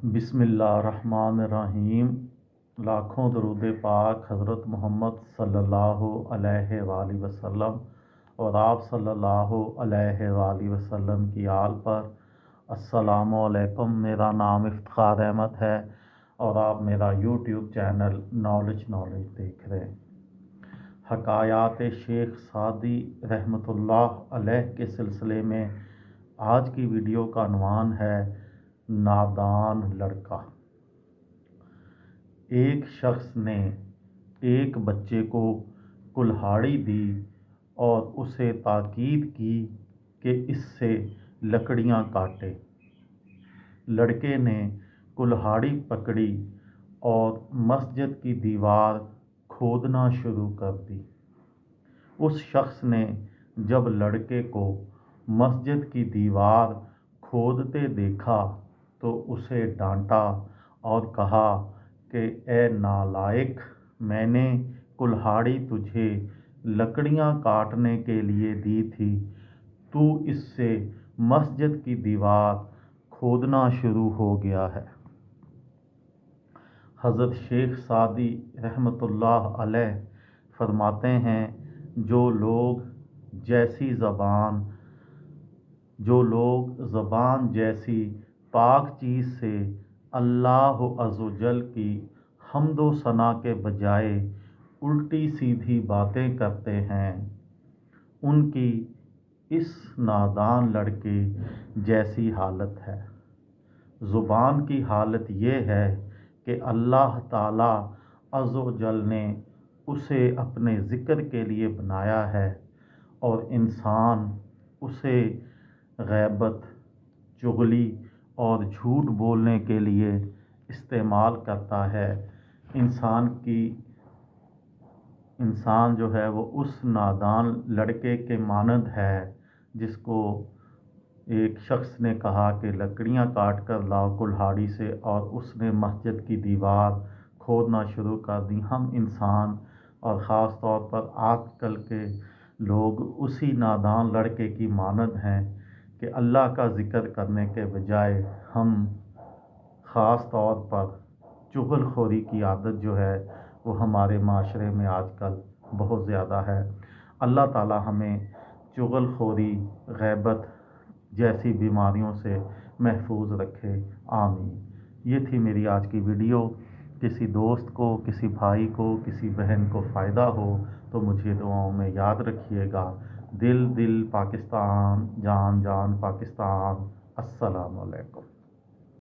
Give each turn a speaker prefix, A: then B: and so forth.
A: बिस्मिल्लाहिर्रहमानिर्रहीम। लाखों दरूद पाक हज़रत मोहम्मद सल्लल्लाहु अलैहि वसल्लम और आप सल्लल्लाहु अलैहि वसल्लम की आल पर। अस्सलामु अलैकुम। मेरा नाम इफ्तिखार अहमद है और आप मेरा यूट्यूब चैनल नॉलेज देख रहे हैं। हकायात शेख सादी रहमतुल्लाह अलैह के सिलसिले में आज की वीडियो का उन्वान है नादान लड़का। एक शख्स ने एक बच्चे को कुल्हाड़ी दी और उसे ताकीद की कि इससे लकड़ियां काटे। लड़के ने कुल्हाड़ी पकड़ी और मस्जिद की दीवार खोदना शुरू कर दी। उस शख्स ने जब लड़के को मस्जिद की दीवार खोदते देखा तो उसे डांटा और कहा कि ए नालायक, मैंने कुल्हाड़ी तुझे लकड़ियां काटने के लिए दी थी, तू इससे मस्जिद की दीवार खोदना शुरू हो गया है। हज़रत शेख सादी रहमतुल्लाह अलैह फरमाते हैं, जो लोग ज़बान जैसी पाक चीज़ से अल्लाह अज़्ज़वजल की हम्दो सना के बजाय उल्टी सीधी बातें करते हैं, उनकी इस नादान लड़के जैसी हालत है। ज़ुबान की हालत ये है कि अल्लाह ताला अज़्ज़वजल ने उसे अपने ज़िक्र के लिए बनाया है और इंसान उसे गैबत, चुगली और झूठ बोलने के लिए इस्तेमाल करता है। इंसान जो है वो उस नादान लड़के के मानद है जिसको एक शख्स ने कहा कि लकड़ियां काट कर लाओ कुल्हाड़ी से, और उसने मस्जिद की दीवार खोदना शुरू कर दी। हम इंसान और ख़ास तौर पर आजकल के लोग उसी नादान लड़के की मानद हैं कि अल्लाह का ज़िक्र करने के बजाय हम ख़ास तौर पर चुगलखोरी की आदत जो है वो हमारे माशरे में आजकल बहुत ज़्यादा है। अल्लाह ताला हमें चुगलखोरी, गैबत जैसी बीमारियों से महफूज रखे, आमीन। ये थी मेरी आज की वीडियो। किसी दोस्त को, किसी भाई को, किसी बहन को फ़ायदा हो तो मुझे दुआओं में याद रखिएगा। दिल दिल पाकिस्तान, जान जान पाकिस्तान। अस्सलामु अलैकुम।